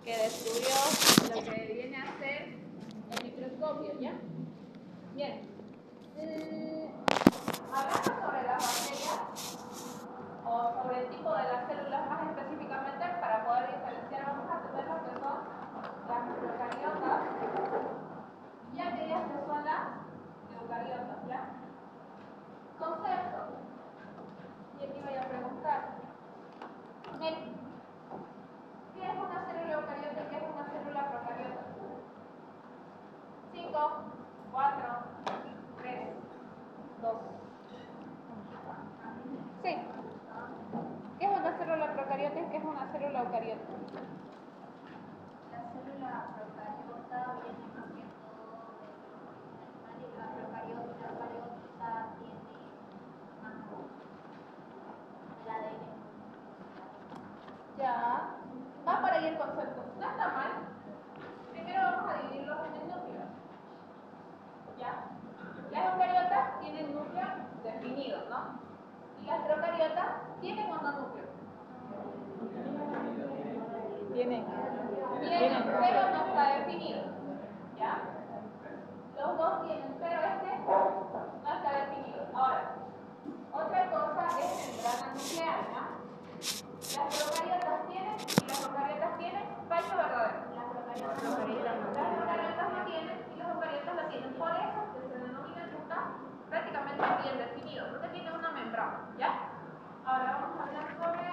que descubrió lo que viene a ser el microscopio, ¿ya? Bien. Hablando sobre las bacterias, o sobre el tipo de las células más específicamente, para poder diferenciar, vamos a tener lo que son las procariotas y aquellas que son las eucariotas, ¿ya? Concepto. Y aquí voy a preguntar. Miren, ¿qué es una célula eucariota y qué es una célula procariota? 5, 4, 3, 2. Sí. ¿Qué es una célula procariota y qué es una célula eucariota? La célula procariota viene más que todo del animal y la procariota tiene más el ADN. Ya. Va por ahí el concepto. No está mal. Primero vamos a dividirlos en el núcleo. ¿Ya? Las eucariotas tienen núcleo definido, ¿no? Y las procariotas tienen mononúcleo. Tienen, pero no está definido. ¿Ya? Los dos tienen, pero este no está definido. Ahora, otra cosa es membrana nuclear, ¿ya? Las procariotas tienen y las eucariotas tienen, falso o verdadero. Las procariotas no tienen y las eucariotas la tienen. Por eso que se denomina que está prácticamente bien definido, porque tiene una membrana, ¿ya? Ahora vamos a hablar sobre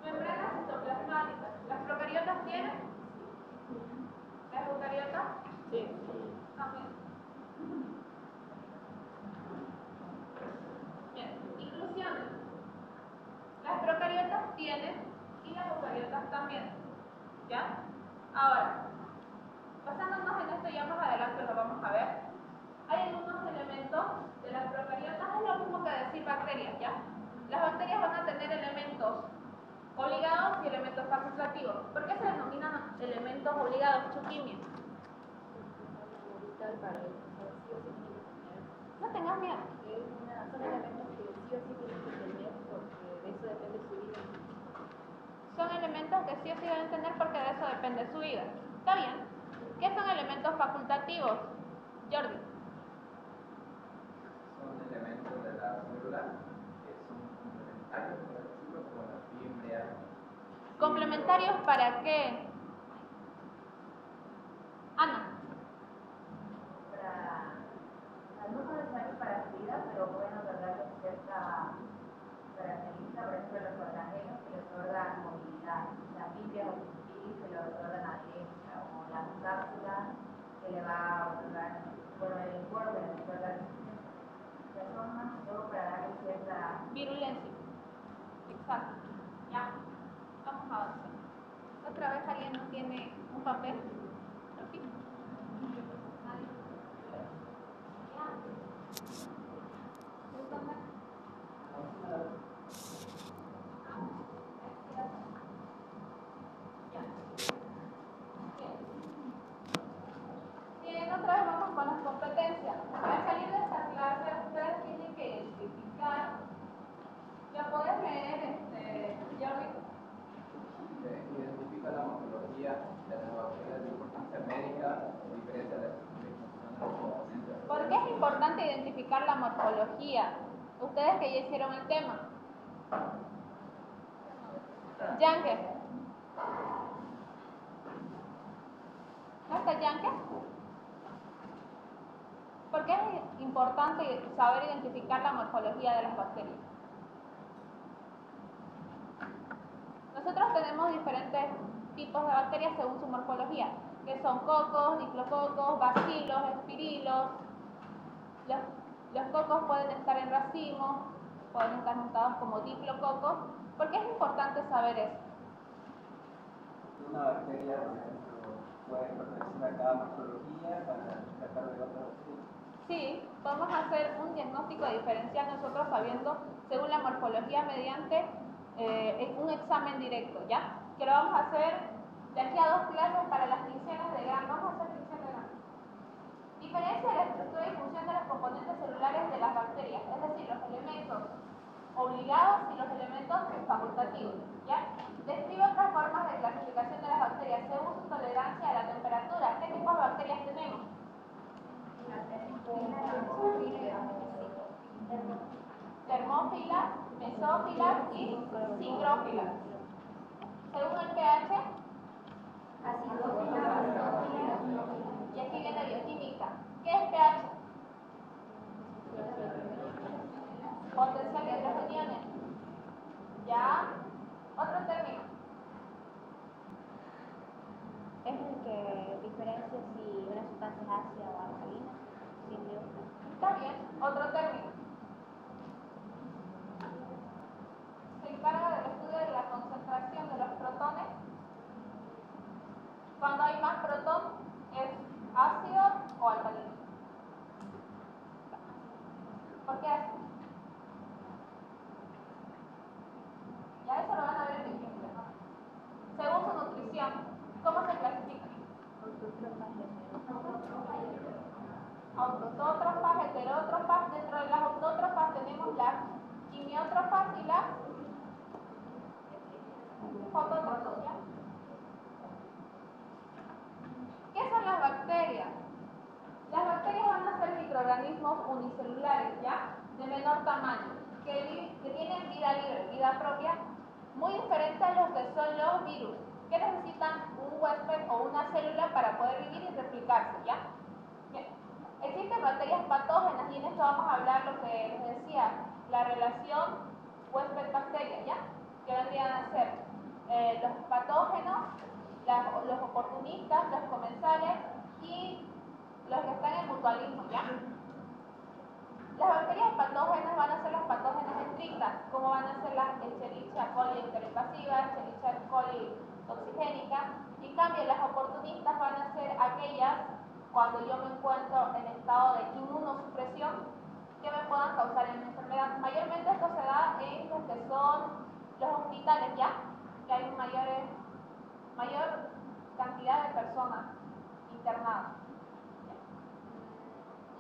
membranas citoplasmáticas. ¿Las procariotas tienen? ¿Las eucariotas? Sí. También. Bien, inclusiones. Las procariotas tienen y las eucariotas también. ¿Ya? Ahora, basándonos en esto, ya más adelante lo vamos a ver. Hay algunos elementos de las procariotas, es lo mismo que decir bacterias, ¿ya? Las bacterias van a tener elementos obligados y elementos facultativos. ¿Por qué se denominan elementos obligados, Chuquimia? No tengas miedo. Son elementos que sí o sí tienen que tener porque de eso depende su vida. Son elementos que sí o sí deben tener porque de eso depende su vida. ¿Está bien? ¿Qué son elementos facultativos? Jordi. Son elementos de la célula que son complementarios, por decirlo, como la fibra. ¿Complementarios para qué? Ana. No son necesarios para su vida, pero pueden otorgarles cierta característica, por ejemplo, los organelos que les otorgan movilidad, la fibra o el que le otorgan adherencia, o la cápsula que le va a otorgar, bueno, el informe que le otorga resistencia. O sea, son más que todo para darle cierta Virulencia. Exacto. Ya. Vamos a avanzar. ¿Otra vez alguien no tiene un papel? ¿Aquí? ¿Nadie? Bien, otra vez vamos con las competencias. Al salir de esta clase, ustedes tienen que identificar. ¿Lo puedes leer, Jordi? Identifica la morfología de las bacterias de importancia médica, diferencia de la distribución de los componentes. ¿Por qué es importante identificar la morfología? Ustedes que ya hicieron el tema. Yanke. ¿No está Yanke? ¿Por qué es importante saber identificar la morfología de las bacterias? Nosotros tenemos diferentes tipos de bacterias según su morfología, que son cocos, diflococos, bacilos, espirilos. Los cocos pueden estar en racimos, pueden estar juntados como diflococos. ¿Por qué es importante saber eso? Una bacteria, por ejemplo, puede pertenecer a cada morfología para tratar de otra bacteria. Sí, podemos hacer un diagnóstico diferencial nosotros sabiendo según la morfología mediante un examen directo, ¿ya? Que lo vamos a hacer de aquí a 2 clases para las tinciones de Gram. Vamos a hacer tinción de Gram. Diferencia de la estructura y función de los componentes celulares de las bacterias, es decir, los elementos obligados obligados y los elementos facultativos, ¿ya? Describe otras formas de clasificación de las bacterias según su tolerancia a la temperatura. ¿Qué tipos de bacterias tenemos? Termófilas, mesófilas y zingrófilas. Según el pH, y aquí viene bioquímica. ¿Qué es pH? Potencial de tres uniones. ¿Ya? Otro término. Es el que diferencia si una sustancia es ácida o alcalina, simple o neutra. Está bien. Otro término. Se encarga del estudio de la concentración de los protones. Cuando hay más protón, ¿es ácido o alcalino? ¿Por qué ácido? Ya eso lo van a ver en bioquímica, ¿no? Según su nutrición, ¿cómo se clasifica? Autótrofas, heterótrofas. Dentro de las autótrofas tenemos las quimiótrofas y las fotótrofas, ¿ya? ¿Qué son las bacterias? Las bacterias van a ser microorganismos unicelulares, ¿ya? De menor tamaño, que tienen vida libre, vida propia, muy diferente a lo que son los virus, que necesitan un huésped o una célula para poder vivir y replicarse, ¿ya? Bien. Existen bacterias patógenas y en esto vamos a hablar lo que les decía, la relación huésped-bacteria, ¿ya? Que vendrían a ser los patógenos, los oportunistas, los comensales y los que están en mutualismo, ¿ya? Las bacterias patógenas van a ser las patógenas estrictas, como van a ser las Escherichia coli enteropasiva, Escherichia coli toxigénica. En cambio, las oportunistas van a ser aquellas cuando yo me encuentro en estado de inmunosupresión que me puedan causar una enfermedad. Mayormente esto se da en los que son los hospitales, ¿ya? Que hay mayor cantidad de personas internadas.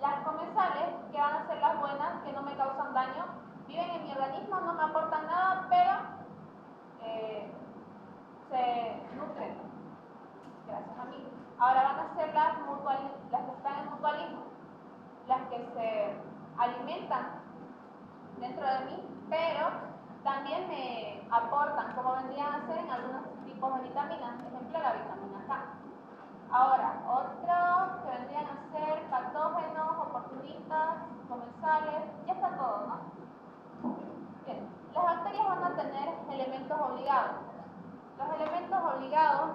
Las comensales, que van a ser las buenas, que no me causan daño, viven en mi organismo, no me aportan nada, pero se nutren gracias a mí. Ahora van a ser las que están en mutualismo, las que se alimentan dentro de mí, pero también me aportan, como vendrían a ser en algunos tipos de vitaminas, por ejemplo la vitamina K. Ahora, otros que vendrían a ser patógenos, oportunistas, comensales, ya está todo, ¿no? Bien, las bacterias van a tener elementos obligados. Los elementos obligados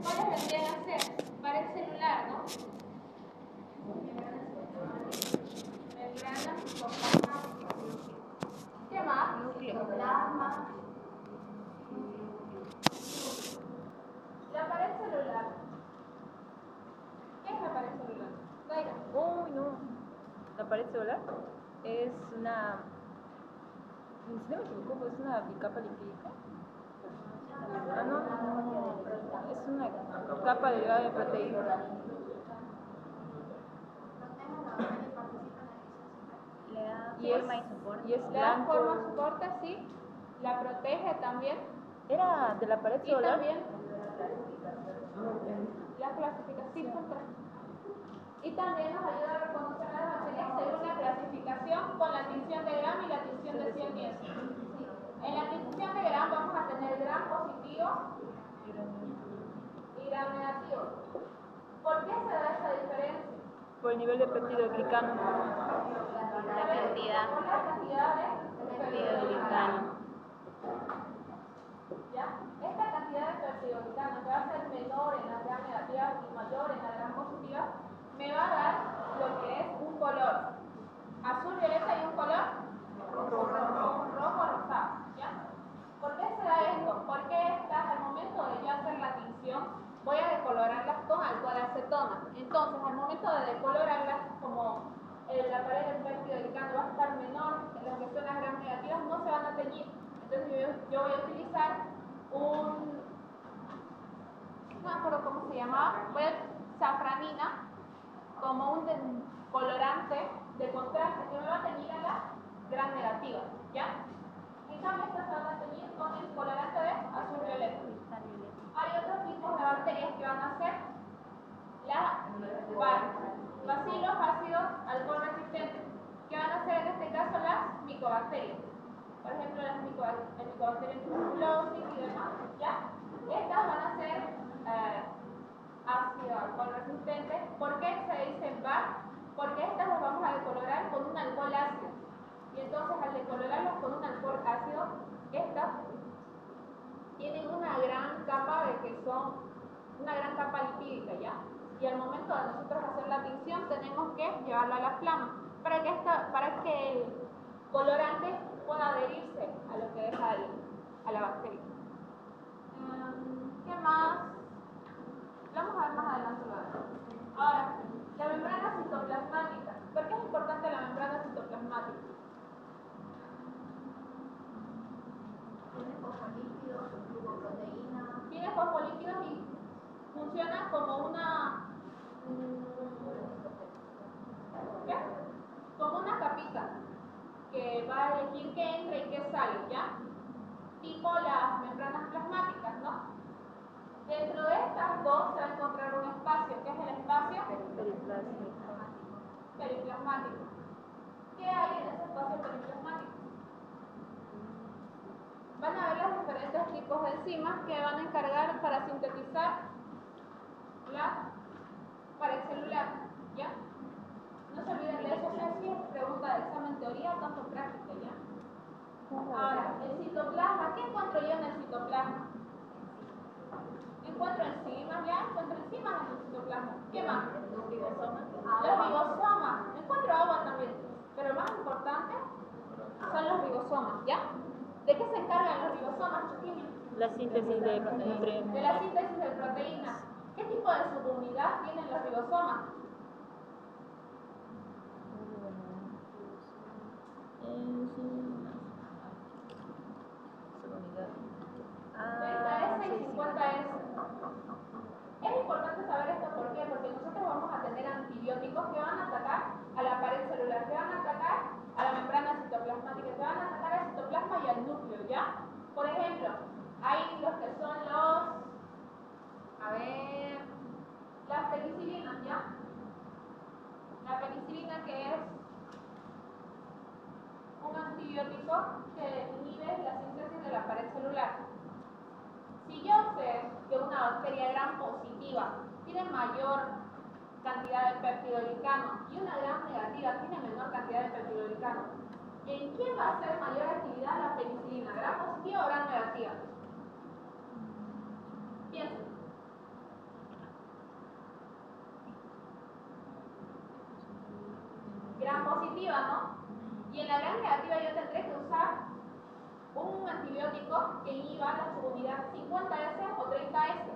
¿cuáles vendrían a ser? Pared celular, ¿no? Membrana citoplasmática. ¿Qué más? Citoplasma. La pared celular. ¿Qué es la pared celular? Daira. Uy, no. La pared celular es una. Si no me equivoco, es una bicapa lipídica. Ah, no. Es una capa delgada de proteína. Le da Y es, forma y soporte. y es Le da blanco. forma, soporte, sí. La protege también. Era de la pared Y celular. también la clasificación. Y también nos ayuda a reconocer las bacterias según la clasificación con la tinción de Gram y la tinción de 100 10. En la tinción de Gram vamos a tener Gram positivo y Gram negativo. ¿Por qué se da esa diferencia? Por el nivel de peptidoglicano. La cantidad. Por la cantidad de peptidoglicano. ¿Ya? Esta cantidad de peptidoglicano que va a ser menor en las Gram negativas y mayor en las Gram positivas me va a dar lo que es un color azul, violeta y un color rojo, rosado, ¿ya? ¿Por qué se da esto? Porque al momento de yo hacer la tinción voy a decolorarlas con alcohol acetona. Entonces, al momento de decolorarlas, como la pared del peptidoglicano va a estar menor en las que son las Gram negativas, no se van a teñir. Entonces, yo voy a utilizar no me acuerdo cómo se llamaba, safranina como un colorante colorante de contraste que me va a teñir a la gran negativa, ¿ya? En cambio, estas se van a teñir con el colorante de azul violeta. Hay otros tipos de bacterias que van a ser bacilos ácidos alcohol resistentes, que van a ser en este caso las micobacterias. Por ejemplo, las micobacterias tuberculosis y demás, ¿ya? Estas van a ser ácido alcohol resistentes. ¿Por qué se dicen BAC? Porque estas las vamos a decolorar con un alcohol ácido. Y entonces al decolorarlas con un alcohol ácido, estas tienen una gran capa una gran capa lipídica, ¿ya? Y al momento de nosotros hacer la tinción tenemos que llevarla a la flama para que el colorante pueda adherirse a lo que deja a la bacteria. ¿Qué más? Vamos a ver más adelante lo demás. Ahora, la membrana citoplasmática. ¿Por qué es importante la membrana citoplasmática? Tiene fosfolípidos, glucoproteínas. Tiene fosfolípidos y funciona como una ¿qué? Como una capita que va a elegir qué entra y qué sale, ¿ya? Tipo las membranas plasmáticas, ¿no? Dentro de estas dos se va a encontrar un espacio, que es el espacio periplasmático. ¿Qué hay en ese espacio periplasmático? Van a ver los diferentes tipos de enzimas que van a encargar para sintetizar la pared celular, ¿ya? No se olviden de eso, si es pregunta de examen teoría, tanto práctica, ¿ya? Ahora, el citoplasma, ¿qué encuentro yo en el citoplasma? Encuentro enzimas, ¿ya? Encuentro enzimas en el citoplasma. ¿Qué más? Los ribosomas. Encuentro agua también, pero lo más importante son los ribosomas, ¿ya? ¿De qué se encargan los ribosomas, chiquillos? La síntesis de nutrientes. De la síntesis de proteínas. ¿Qué tipo de subunidad tienen los ribosomas? Subunidad. 30S y 50S. Es importante saber esto, ¿por qué? Porque nosotros vamos a tener antibióticos que van a atacar a la pared celular, que van a atacar a la membrana citoplasmática, que van a atacar al citoplasma y al núcleo, ¿ya? Por ejemplo, hay los que son las penicilinas, ¿ya? La penicilina, que es un antibiótico que inhibe la síntesis de la pared celular. Si yo sé que una bacteria gram positiva tiene mayor cantidad de peptidoglicano y una gram negativa tiene menor cantidad de peptidoglicano, ¿en qué va a hacer mayor actividad la penicilina? ¿Gram positiva o gram negativa? Piensen. Gram positiva, ¿no? Y en la gram negativa yo tendré que usar un antibiótico que inhiba la subunidad 50S o 30S,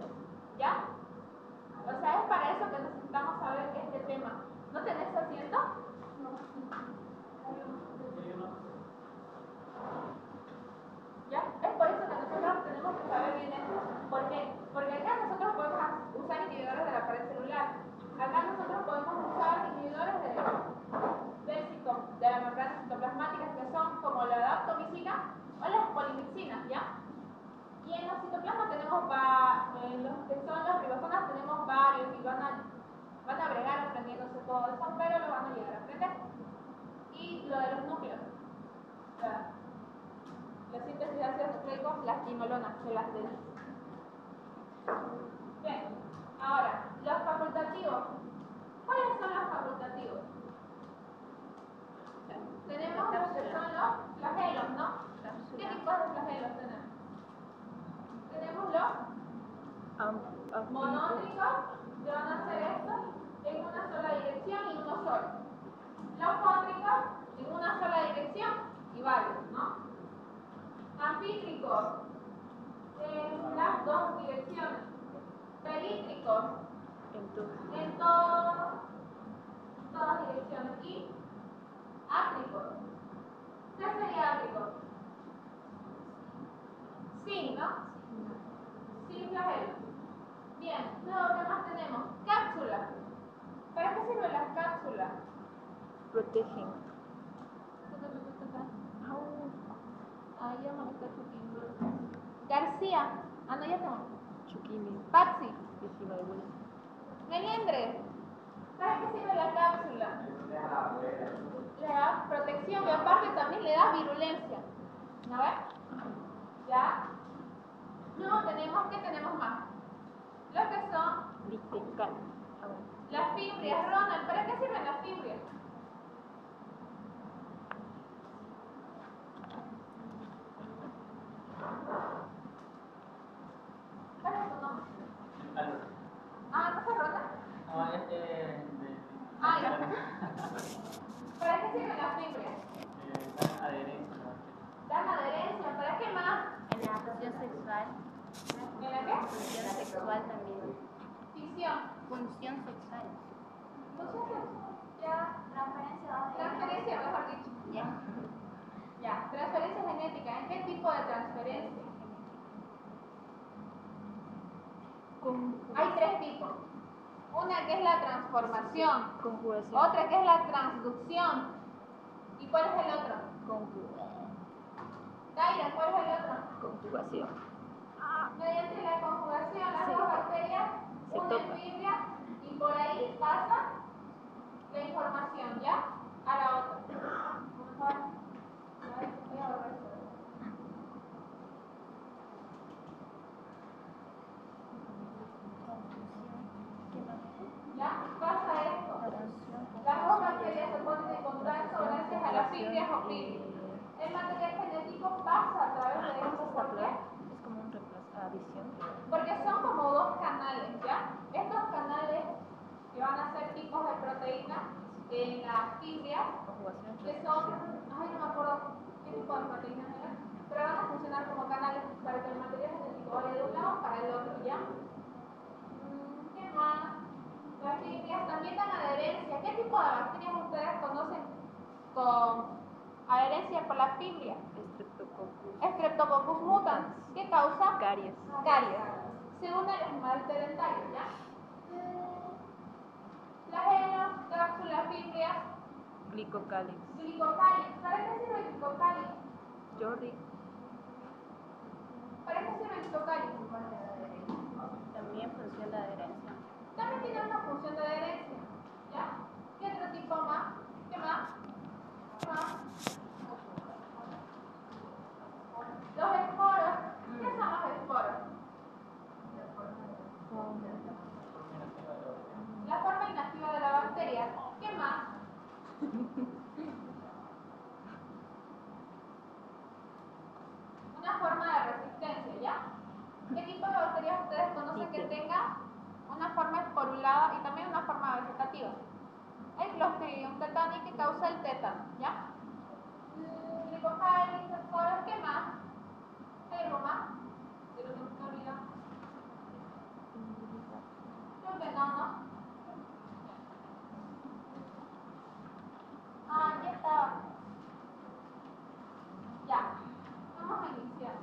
¿ya? O sea, es para eso que necesitamos saber este tema. ¿No tenés asiento? No. ¿Ya? Es por eso que nosotros tenemos que saber bien esto. ¿Por qué? Porque acá nosotros podemos usar inhibidores de la pared celular. Acá nosotros podemos usar inhibidores de la membrana citoplasmática, que son como la daptomicina o las polimixinas, ¿ya? Y en los citoplasmas tenemos, en los que son los ribosomas tenemos varios y van a bregar aprendiéndose todo eso, pero lo van a llegar a aprender. Y lo de los núcleos, la síntesis de ácidos nucleicos, las quinolonas, se las de. Bien, ahora, los facultativos. ¿Cuáles son los facultativos? Tenemos los que son los flagelos, ¿no? ¿Qué tipos de flagelos tenemos? Tenemos los monótricos, que van a hacer esto en una sola dirección y uno solo. Los cóntricos en una sola dirección y varios, ¿no? Anfítricos en las dos direcciones. Pelítricos en todas direcciones. Y átricos. ¿Qué sería átrico? Sin, ¿no? Sin flagelo. Bien, luego, ¿qué más tenemos? Cápsulas. ¿Para qué sirven las cápsulas? Protegen. Ahí ya me está Chuquini. García. Ah, no, ya tengo. Chuquini. Patsy. Diecinueve. Meliendre. ¿Para qué sirve la cápsula? Le da protección y aparte también le da virulencia. ¿No ves? ¿Ya? Luego tenemos, ¿qué tenemos más? Lo que son Listecal. las fibrias. Ronald, ¿para qué sirven las fibrias? ¿Cuál es tu nombre? Ah, ¿no se Ronald? No, es de... Ah, ya. ¿Para qué sirven las fibrias? Dan adherencia. Dan adherencia. ¿Para qué más? En la función sexual. ¿En la qué? Función sexual también. Fisión. Función sexual. Función sexual. Ya. Transferencia, mejor dicho. Ya. Ya. Transferencia genética. ¿En qué tipo de transferencia? Hay tres tipos. Una que es la transformación, Conjugación. otra que es la transducción. ¿Y cuál es el otro? Daira, ¿cuál es el otro? Conjugación. Mediante la conjugación, las Sí. dos bacterias Se unen toca. fibra y por ahí pasa la información, ¿ya? A la otra. Voy a borrar esto. ¿Ya? Pasa esto. Las dos bacterias se ponen en contacto gracias a las fibrias o fibrias. El material genético pasa a través de esto. ¿Por qué? Es como un reemplazo. Adición. Porque son como dos canales, ¿ya? Estos canales que van a ser tipos de proteína en las fibrias, Conjugación. que son, ay, no me acuerdo qué tipo de proteínas eran, pero van a funcionar como canales para que el material genético vaya de un lado para el otro, ¿ya? ¿Qué más? Las fibrias también dan adherencia. ¿Qué tipo de bacterias ustedes conocen con adherencia por las fibrias? Streptococcus. Streptococcus mutans. ¿Qué causa? Caries. Caries. Se une al esmalte dentario, ¿ya? Flagelos, cápsulas, fibrias, Glicocálix. glicocáliz. ¿Para qué sirve el glicocáliz? Jordi. ¿Para qué sirve el glicocáliz? También función de adherencia. También tiene una función de adherencia, ¿ya? ¿Qué otro tipo más? ¿Qué más? ¿Qué más? Los esporos. ¿Qué son los esporos? La forma inactiva de la bacteria. ¿Qué más? Una forma de resistencia, ¿ya? ¿Qué tipo de bacterias ustedes conocen que tenga una forma esporulada y también una forma vegetativa? El Clostridium tetani que causa el tétano, ¿ya? Glicocáliz, esporos, ¿qué más? ¿Hay algo más? Pero no me olvido. Creo que no. Ah, ya estaba. Ya. Vamos a iniciar.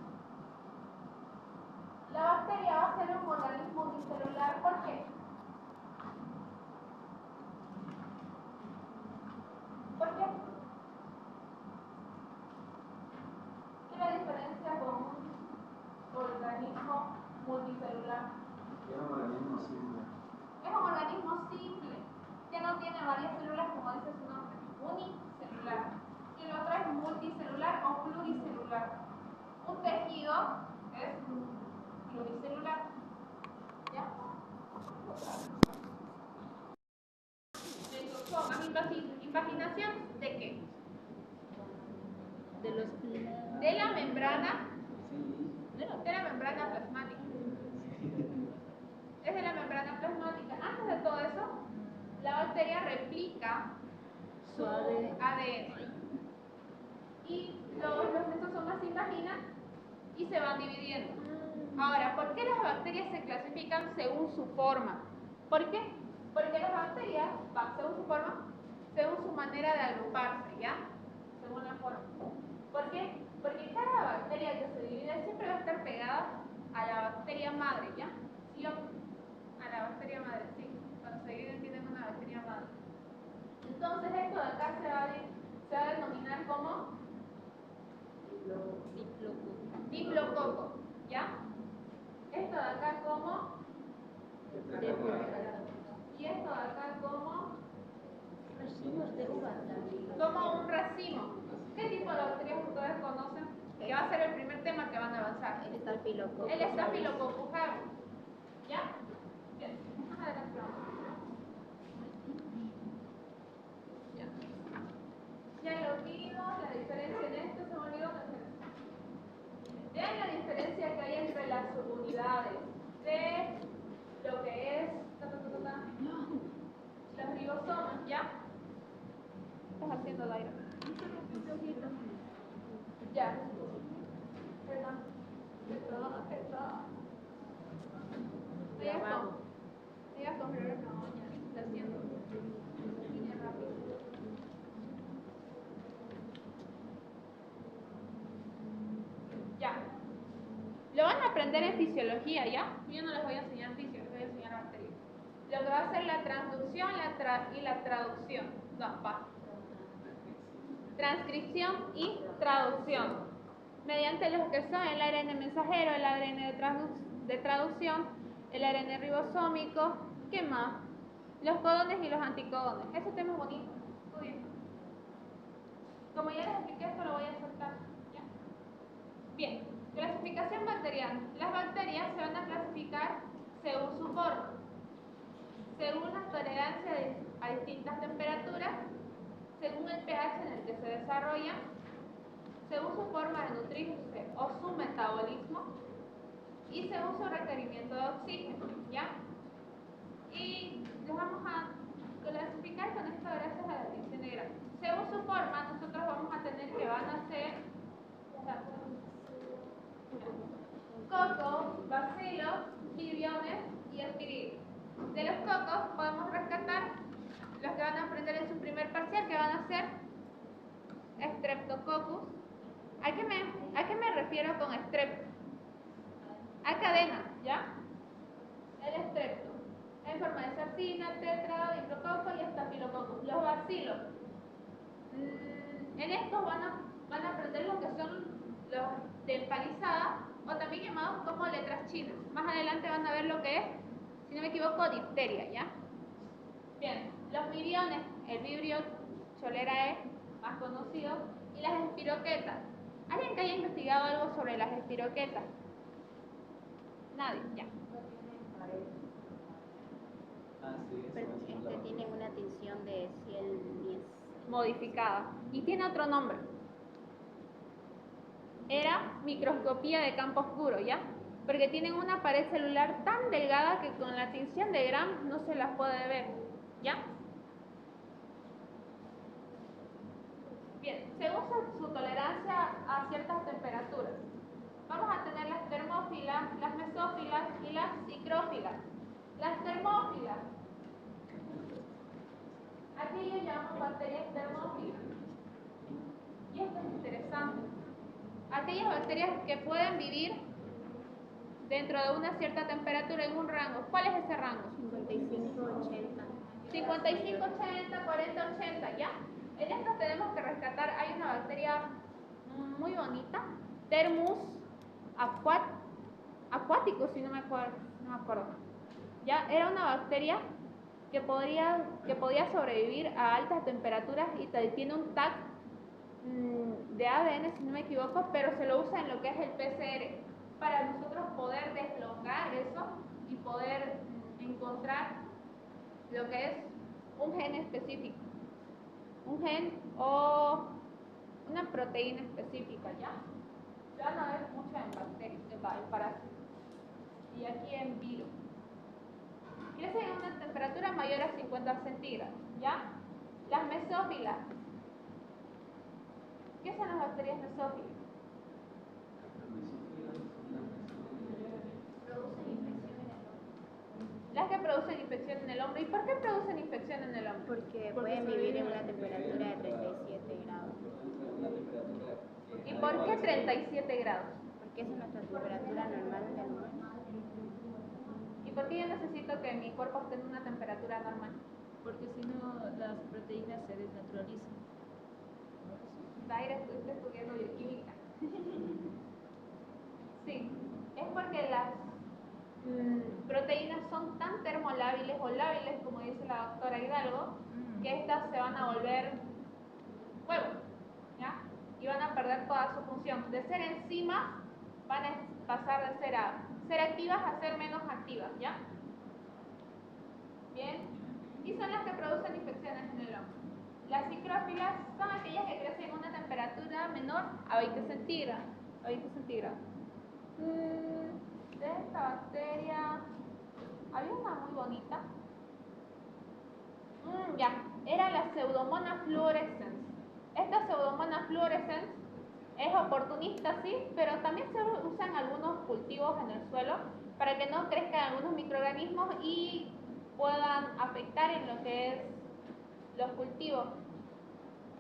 La bacteria va a ser un organismo unicelular. ¿Por qué? ¿Por qué? ¿Qué es la diferencia con un organismo multicelular? Es un organismo simple. Es un organismo simple, que no tiene varias células como dice su nombre, unicelular. Y el otro es multicelular o pluricelular. Un tejido es pluricelular. ¿Ya? Entoxomas, ¿impaginación de qué? De los. De la membrana, de la membrana plasmática. Es de la membrana plasmática. Antes de todo eso, la bacteria replica su ADN. Y los lisosomas se imaginan y se van dividiendo. Ahora, ¿por qué las bacterias se clasifican según su forma? ¿Por qué? Porque las bacterias van según su forma, según su manera de agruparse, ¿ya? Según la forma. ¿Por qué? Porque cada bacteria que se divide siempre va a estar pegada a la bacteria madre, ¿ya? ¿Sí o no? A la bacteria madre, sí. Cuando se dividen tienen una bacteria madre. Entonces, Entonces esto de acá se va a denominar como diplococo, ¿ya? Esto de acá como y esto de acá como un racimo. ¿Qué tipo de bacterias ustedes conocen? Que va a ser el primer tema que van a avanzar. El Staphylococcus aureus. ¿Ya? Bien, más adelante vamos. Ya. Ya lo vimos, la diferencia en esto, se me olvidó mencionar. Vean la diferencia que hay entre las subunidades de lo que es los ribosomas, ¿ya? ¿Estás haciendo el aire? Ya. Perdón. Digas con flores, no, ya, está haciendo línea rápida. Ya. Lo van a aprender en fisiología, ¿ya? Yo no les voy a enseñar física, les voy a enseñar bacterias. Lo que va a ser la transducción y la traducción. No, va. Transcripción y traducción. Mediante los que son el ARN mensajero, el ARN de traducción, el ARN ribosómico, ¿qué más? Los codones y los anticodones. Ese tema es bonito. Estudien. Como ya les expliqué, esto lo voy a soltar. ¿Ya? Bien, clasificación bacteriana. Las bacterias se van a clasificar según su forma, según la tolerancia a distintas temperaturas, según el pH en el que se desarrolla, según su forma de nutrirse o su metabolismo y según su requerimiento de oxígeno, ¿ya? Y los vamos a clasificar con esto gracias a la división de grado. Según su forma, nosotros vamos a tener que van a ser cocos, bacilos, viriones y espiridios. De los cocos podemos rescatar los que van a aprender en su primer parcial, que van a ser Streptococcus. ¿A qué me refiero con strepto? A cadena, ¿ya? El strepto, en forma de sardina, tetra, diplococo y estafilococcus. Los bacilos. En estos van a aprender lo que son los de empalizada, o también llamados como letras chinas. Más adelante van a ver lo que es, si no me equivoco, difteria, ¿ya? Bien, los viriones, el vibrio cholerae, más conocido, y las espiroquetas. ¿Alguien que haya investigado algo sobre las espiroquetas? Nadie, ya. Tienen una tensión de 110. Modificada. Y tiene otro nombre. Era microscopía de campo oscuro, ¿ya? Porque tienen una pared celular tan delgada que con la tinción de Gram no se las puede ver, ¿ya? Bien, según su tolerancia a ciertas temperaturas, vamos a tener las termófilas, las mesófilas y las psicrófilas. Las termófilas, aquí yo llamo bacterias termófilas. Y esto es interesante. Aquellas bacterias que pueden vivir dentro de una cierta temperatura en un rango. ¿Cuál es ese rango? 55-80. 55-80, 40-80, ¿ya? En estas tenemos que rescatar, hay una bacteria muy bonita, Thermus aquaticus, si no me acuerdo. ¿Ya? Era una bacteria que podía sobrevivir a altas temperaturas y tiene un tag de ADN, si no me equivoco, pero se lo usa en lo que es el PCR, para nosotros poder deslocar eso y poder encontrar lo que es un gen específico, un gen o una proteína específica, ¿ya? Ya van a ver mucho en bacterias, en parásitos, y aquí en virus. Crecen a una temperatura mayor a 50 centígrados, ¿ya? Las mesófilas. ¿Qué son las bacterias mesófilas? Las que producen infección en el hombro. ¿Y por qué producen infección en el hombro? Porque pueden vivir en una temperatura de 37 grados. ¿Y por qué 37 grados? Porque esa es nuestra temperatura normal del humano. ¿Y por qué yo necesito que mi cuerpo esté en una temperatura normal? porque si no las proteínas se desnaturalizan. Zaira, estuviste estudiando bioquímica. Sí, es porque las proteínas son tan termolábiles o lábiles, como dice la doctora Hidalgo, que estas se van a volver huevo, ¿ya? Y van a perder toda su función. De ser enzimas, van a pasar de ser activas a ser menos activas, ¿ya? Bien. Y son las que producen infecciones en el hongo. Las cicrófilas son aquellas que crecen a una temperatura menor a 20 centígrados. De esta bacteria, había una muy bonita. Ya, era la Pseudomonas fluorescens. Esta Pseudomonas fluorescens es oportunista, sí, pero también se usan algunos cultivos en el suelo para que no crezcan algunos microorganismos y puedan afectar en lo que es los cultivos,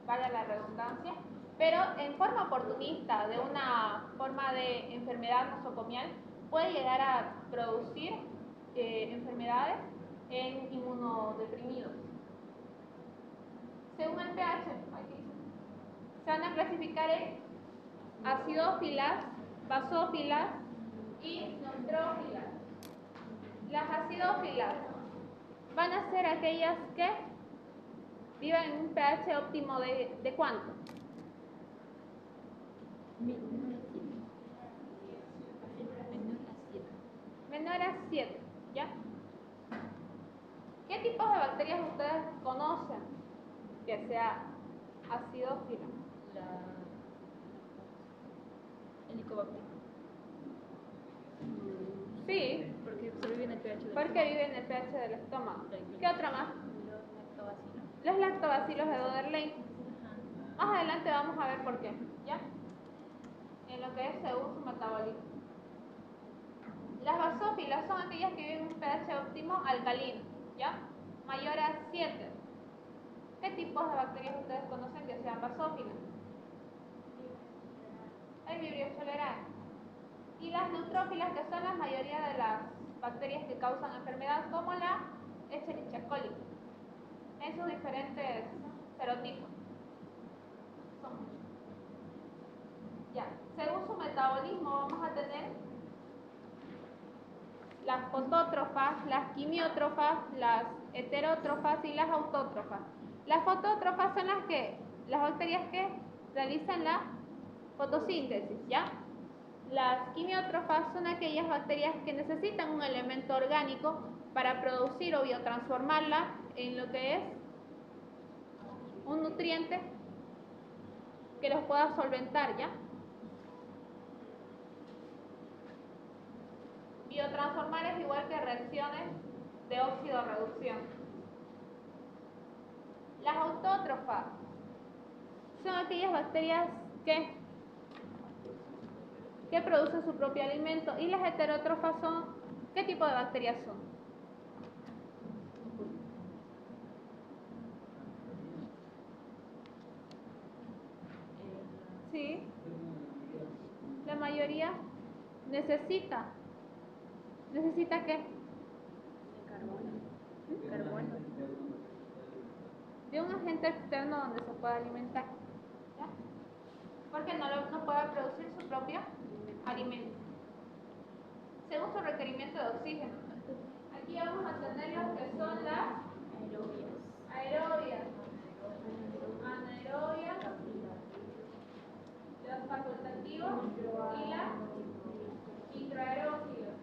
vale la redundancia, pero en forma oportunista, de una forma de enfermedad nosocomial, puede llegar a producir enfermedades en inmunodeprimidos. Según el pH, aquí se van a clasificar en acidófilas, basófilas y neutrófilas. Las acidófilas van a ser aquellas que vivan en un pH óptimo de ¿cuánto? Menor a 7, ¿ya? ¿Qué tipos de bacterias ustedes conocen que sea acidófila? El Helicobacter. Sí, Porque sobrevive en el pH del porque vive en el pH del estómago. ¿Qué otra más? Los lactobacilos. Los lactobacilos de Doderlein. Más adelante vamos a ver por qué, ¿ya? En lo que es según su metabolismo. Las basófilas son aquellas que viven en un pH óptimo alcalino, ¿ya? Mayor a 7. ¿Qué tipos de bacterias ustedes conocen que sean basófilas? El Vibrio cholerae. Y las neutrófilas, que son la mayoría de las bacterias que causan enfermedad, como la Escherichia coli, en sus diferentes serotipos. Son muchos. Ya, según su metabolismo vamos a tener las fotótrofas, las quimiótrofas, las heterótrofas y las autótrofas. Las fotótrofas son las bacterias que realizan la fotosíntesis, ¿ya? Las quimiótrofas son aquellas bacterias que necesitan un elemento orgánico para producir o biotransformarla en lo que es un nutriente que los pueda solventar, ¿ya? Biotransformar es igual que reacciones de óxido-reducción. Las autótrofas son aquellas bacterias que producen su propio alimento, y las heterótrofas son, ¿qué tipo de bacterias son? Sí, la mayoría necesita ¿qué? Carbono. De un agente externo donde se pueda alimentar, ¿ya? Porque no puede producir su propio alimento según su requerimiento de oxígeno. Aquí vamos a tener lo que son las aerobias, anaerobias, los facultativos y las microaerófilas.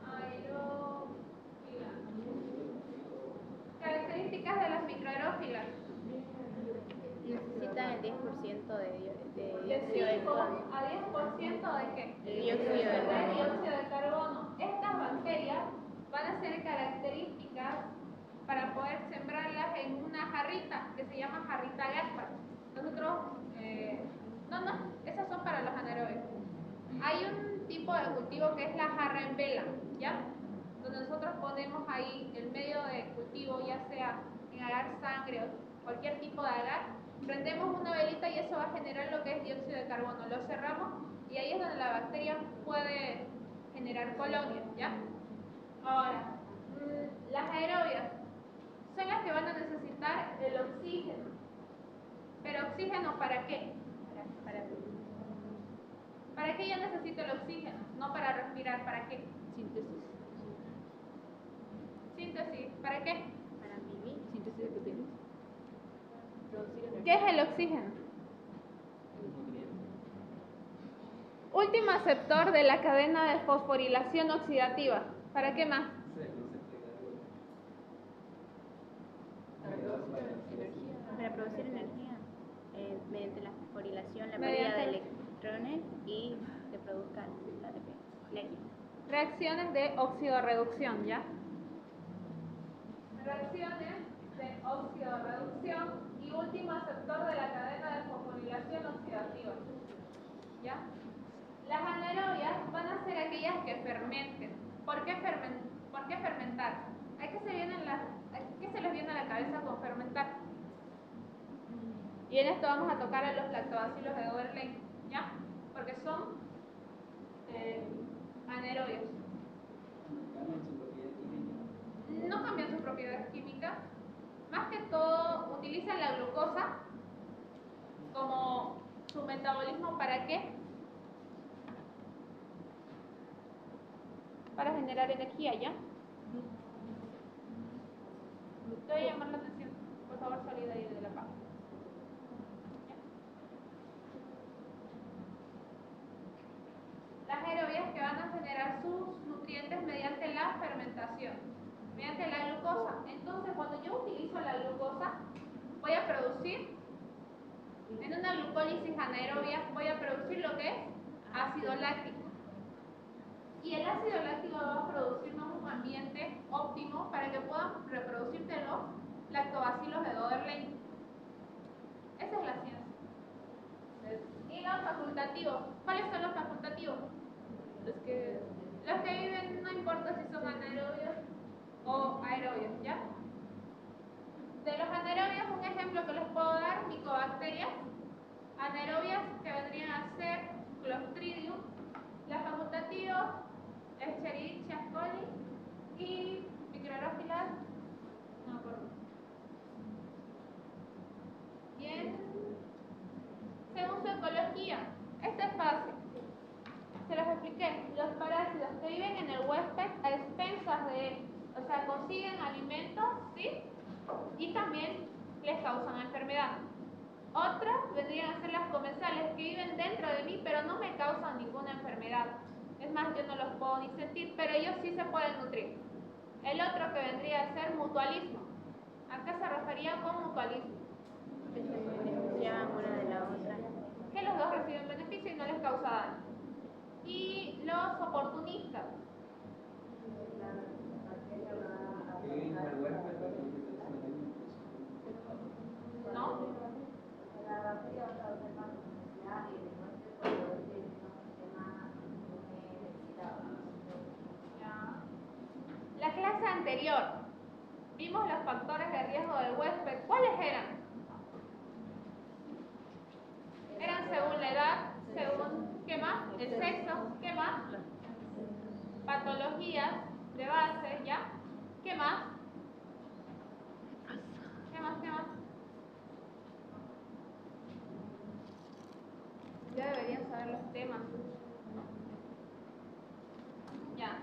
Aerófilas. Características de las microaerófilas. Necesitan el 10% de De dióxido de 5 carbono. a 10% de qué? De dióxido de De carbono. dióxido de carbono. Estas bacterias van a ser características para poder sembrarlas en una jarrita que se llama jarrita Gaspar. Nosotros, esas son para los anaerobios. Hay un tipo de cultivo que es la jarra en vela, ¿ya? Donde nosotros ponemos ahí el medio de cultivo, ya sea en agar sangre o cualquier tipo de agar, prendemos una velita y eso va a generar lo que es dióxido de carbono. Lo cerramos y ahí es donde la bacteria puede generar colonias, ¿ya? Ahora, las aerobias son las que van a necesitar el oxígeno. ¿Pero oxígeno para qué? ¿Para qué yo necesito el oxígeno? No para respirar, ¿para qué? Síntesis. Síntesis, ¿para qué? Para vivir. Síntesis de proteínas. Producir energía. ¿Qué es el oxígeno? Último aceptor de la cadena de fosforilación oxidativa. ¿Para qué más? Para producir energía mediante la fosforilación, la Mediante- pérdida de electrones y se produzca la ATP, energía. Reacciones de oxidorreducción, ¿ya? Reacciones de oxidorreducción y último aceptor de la cadena de fosforilación oxidativa, ¿ya? Las anaerobias van a ser aquellas que fermenten. ¿Por qué fermentar? ¿A qué se les viene a la cabeza con fermentar? Y en esto vamos a tocar a los lactobacilos de Doverley, ¿ya? Porque son anaerobios. No cambian sus propiedades químicas. Más que todo, utilizan la glucosa como su metabolismo. ¿Para qué? Para generar energía, ¿ya? Te voy a llamar la atención. Por favor, salid de ahí de la página. ¿Ya? Las aerobias que van a generar sus nutrientes mediante la fermentación, mediante la glucosa. Entonces, cuando yo utilizo la glucosa, voy a producir, en una glucólisis anaerobia, voy a producir lo que es ácido láctico. Y el ácido láctico va a producirnos un ambiente óptimo para que puedan reproducirse los lactobacilos de Doverley. Esa es la ciencia. Y los facultativos. ¿Cuáles son los facultativos? Los que viven, no importa si son anaerobios o aerobios, ¿ya? De los anaerobios, un ejemplo que les puedo dar, micobacterias. Anaerobias que vendrían a ser Clostridium. Las facultativos, Escherichia coli y Microerofilas, no me acuerdo. Bien, según su ecología, esto es fácil. Se los expliqué. Los parásitos que viven en el huésped a expensas de él, o sea, consiguen alimentos, ¿sí? Y también les causan enfermedad. Otros vendrían a ser las comensales que viven dentro de mí, pero no me causan ninguna enfermedad. Es más, yo no los puedo ni sentir, pero ellos sí se pueden nutrir. El otro que vendría a ser mutualismo. ¿A qué se refería con mutualismo? Que se beneficiaban una de la otra. Que los dos reciben beneficio y no les causa daño. Y los oportunistas. ¿No? La clase anterior vimos los factores de riesgo del huésped. ¿Cuáles eran? Eran según la edad, según, ¿qué más? El sexo, ¿qué más? Patologías de base, ¿ya? ¿Qué más? ¿Qué más? ¿Qué más? Ya deberían saber los temas. Ya.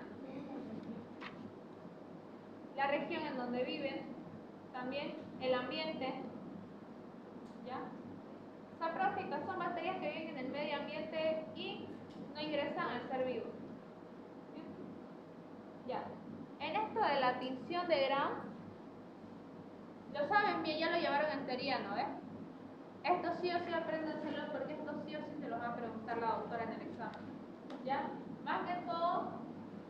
La región en donde viven, también el ambiente, ¿ya? Saprófitas son bacterias que viven en el medio ambiente y no ingresan al ser vivo. ¿Bien? Ya. En esto de la tinción de Gram, lo saben bien, ya lo llevaron en teoría, ¿no? Esto sí o sí apréndenselo porque esto sí o sí se los va a preguntar la doctora en el examen. ¿Ya? Más que todo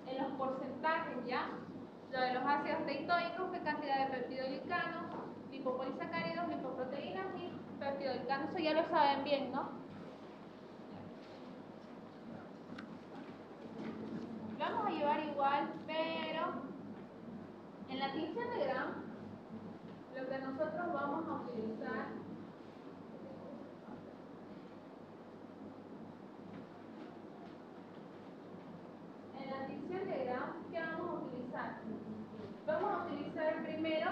en los porcentajes, ¿ya? Lo de los ácidos teitoicos, qué cantidad de peptidoglicanos, lipopolisacáridos, lipoproteínas y peptidoglicanos, eso ya lo saben bien, ¿no? Lo vamos a llevar igual, pero en la tinción de Gram, lo que nosotros vamos a utilizar en la tinción de Gram, ¿qué vamos a utilizar? Vamos a utilizar primero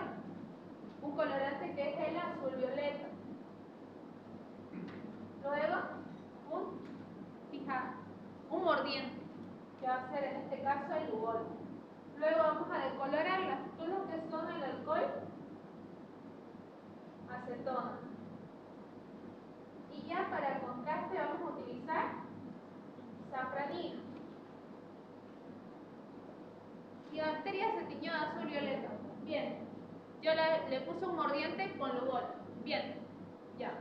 acetona. Y ya para contraste vamos a utilizar safranina. Mi bacteria se tiñó de azul violeta. Bien. Yo le puse un mordiente con Lugol. Bien. Ya.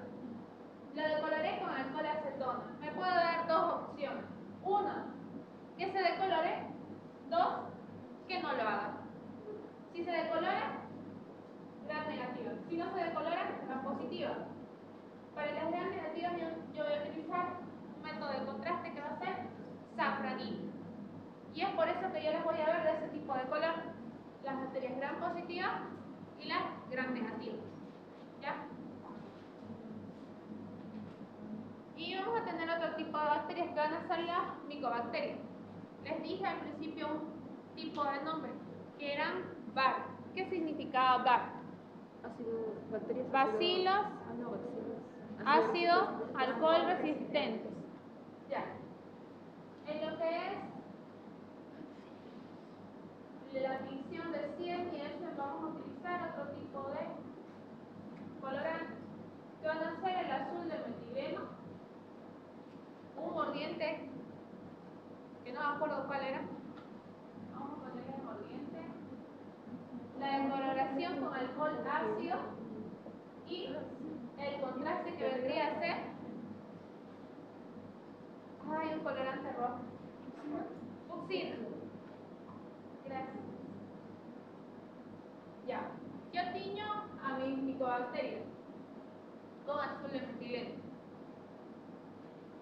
La decoloré con alcohol acetona. Me puedo dar dos opciones. Una, que se decolore. Dos, que no lo haga. Si se decolora, gran negativa. Si no se decolora, gran positiva. Para las gran negativas yo voy a utilizar un método de contraste que va a ser safranina. Y es por eso que yo les voy a ver de ese tipo de color. Las bacterias gran positivas y las gran negativas. ¿Ya? Y vamos a tener otro tipo de bacterias que van a ser las micobacterias. Les dije al principio un tipo de nombre, que eran BAR. ¿Qué significaba BAR? Bacterias Bacilos, ácido, alcohol resistentes. Ya. En lo que es la ficción de 100 y eso vamos a utilizar otro tipo de colorantes que van a ser el azul de metileno, un mordiente que no me acuerdo cuál era. Vamos a poner el mordiente, la decoloración con alcohol ácido y el contraste que vendría a ser un colorante rojo. Fucsina. Gracias. Ya. Yo tiño a mis micobacterias con azul de metileno.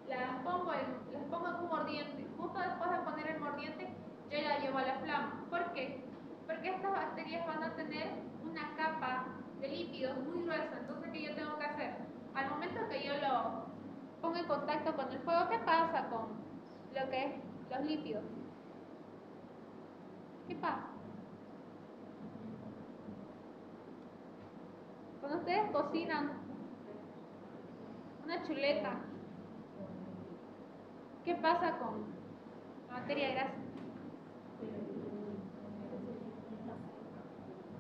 Las pongo en un mordiente. Justo después de poner el mordiente, yo la llevo a la flama. ¿Por qué? Porque estas bacterias van a tener una capa de lípidos muy gruesa. Entonces, ¿qué yo tengo que hacer? Al momento que yo lo pongo en contacto con el fuego, ¿qué pasa con lo que es los lípidos? ¿Qué pasa? Cuando ustedes cocinan una chuleta, ¿qué pasa con la materia grasa?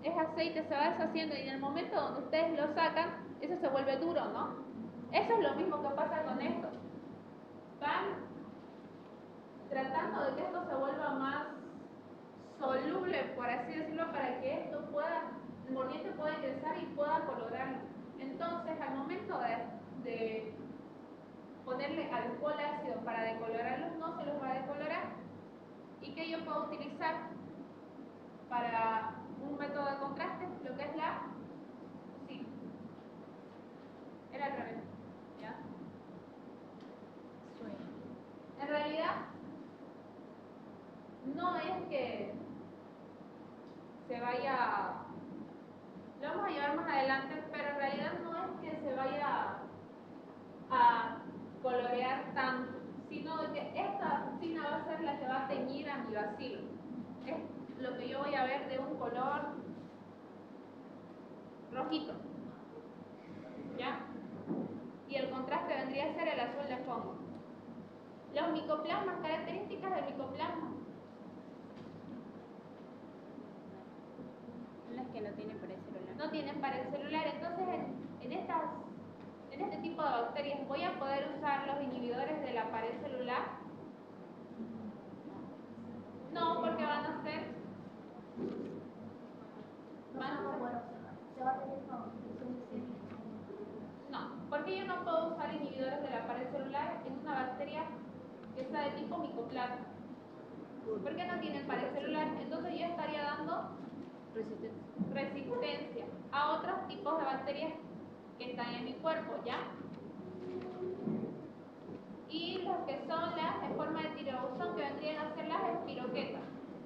Es aceite, se va deshaciendo y en el momento donde ustedes lo sacan, eso se vuelve duro, ¿no? Eso es lo mismo que pasa con esto. Van tratando de que esto se vuelva más soluble, por así decirlo, para que esto pueda, el mordiente pueda ingresar y pueda colorarlo. Entonces, al momento de ponerle alcohol ácido para decolorarlos, no se los va a decolorar. ¿Y qué yo puedo utilizar para un método de contraste? Lo que es la fucsina. Era al revés, ¿ya? En realidad, no es que se vaya, lo vamos a llevar más adelante, pero en realidad no es que se vaya a colorear tanto, sino que esta fucsina va a ser la que va a teñir a mi bacilo. Es lo que yo voy a ver de un color rojito, ¿ya? Y el contraste vendría a ser el azul de fondo. Los micoplasmas, características del micoplasma. Las que no tienen pared celular. No tienen pared celular, entonces en este tipo de bacterias voy a poder usar los inhibidores de la pared celular. No, porque van a ser no, porque yo no puedo usar inhibidores de la pared celular en una bacteria que está de tipo micoplasma. Porque no tienen pared celular, entonces yo estaría dando resistencia a otros tipos de bacterias que están en mi cuerpo, ¿ya? Y los que son las en forma de tirobuzón, que vendrían a ser las espiroquetas,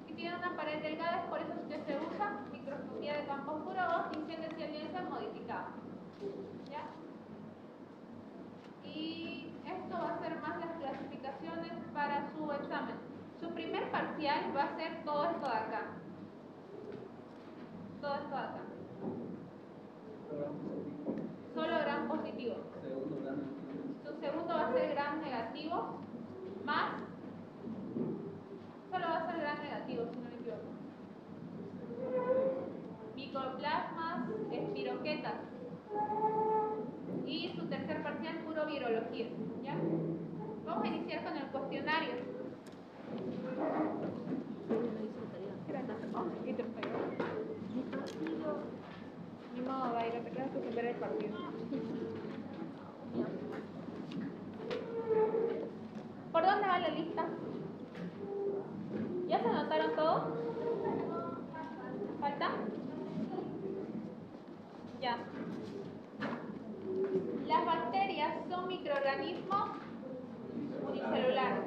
que tienen una pared delgada, es por eso que se usa microscopía de campo oscuro o tinción de ciencia modificada, ¿ya? Y esto va a ser más las clasificaciones para su examen. Su primer parcial va a ser todo esto de acá. Todo esto de acá. Solo gran positivo. Su segundo va a ser gran negativo, más, solo va a ser gran negativo, si no me equivoco. Micoplasmas, espiroquetas. virología, ¿ya? Vamos a iniciar con el cuestionario. Ni modo, Daira, te quedas sin ver el partido. ¿Por dónde va la lista? ¿Ya se anotaron todo? ¿Falta? Ya. Las bacterias son microorganismos unicelulares.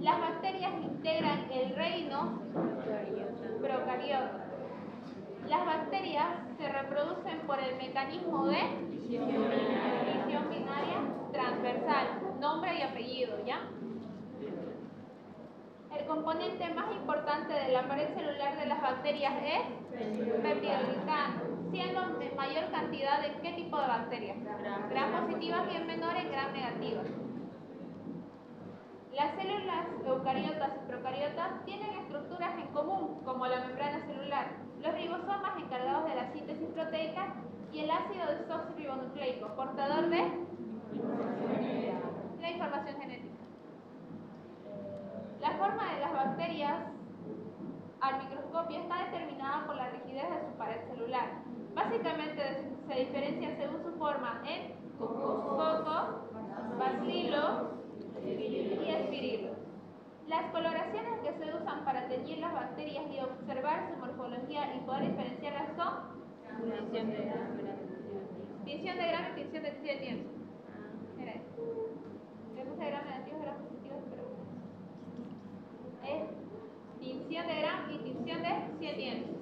Las bacterias integran el reino procariota. Las bacterias se reproducen por el mecanismo de división binaria transversal, nombre y apellido, ¿ya? El componente más importante de la pared celular de las bacterias es peptidoglicano, siendo en mayor cantidad de ¿qué tipo de bacterias? Gram positivas y en menor en gram negativas. Las células eucariotas y procariotas tienen estructuras en común, como la membrana celular, los ribosomas encargados de la síntesis proteica y el ácido desoxirribonucleico, portador de la información genética. La forma de las bacterias al microscopio está determinada por la rigidez de su pared celular. Básicamente se diferencia según su forma en cocos, bacilos y espirilos. Las coloraciones que se usan para teñir las bacterias y observar su morfología y poder diferenciarlas son tinción de grano y tinción de tiempo. Mira, le puse grano negativos, grano positivos, pero es tinción de Gram y tinción de 100.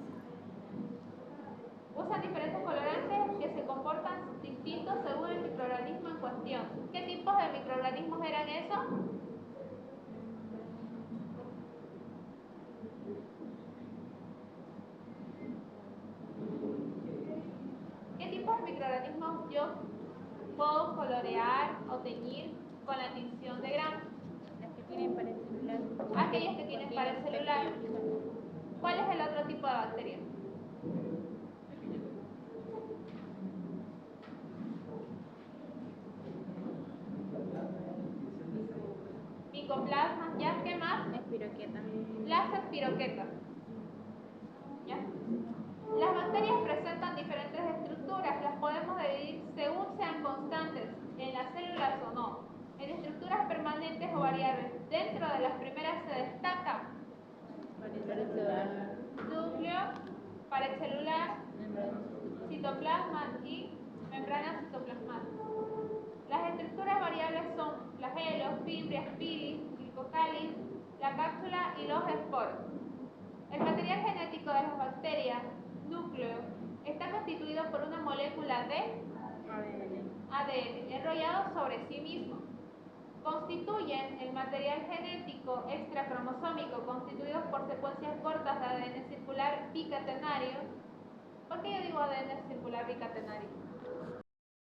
Usan diferentes colorantes que se comportan distintos según el microorganismo en cuestión. ¿Qué tipos de microorganismos eran esos? ¿Qué tipos de microorganismos yo puedo colorear o teñir con la tinción de Gram? Las que tienen pared celular. Aquellas que tienen pared celular. ¿Cuál es el otro tipo de bacteria? Micoplasmas, ¿ya? ¿Qué más? Espiroqueta. Las espiroquetas. ¿Ya? Las bacterias presentan diferentes estructuras, las podemos dividir según sean constantes en las células o no, en estructuras permanentes o variables. Dentro de las primeras se destaca núcleo, pared celular, citoplasma y membrana citoplasmática. Las estructuras variables son flagelos, fimbrias, pilis, glicocális, la cápsula y los esporos. El material genético de las bacterias, núcleo, está constituido por una molécula de ADN enrollado sobre sí mismo. Constituyen el material genético extracromosómico constituido por secuencias cortas de ADN circular bicatenario. ¿Por qué yo digo ADN circular bicatenario?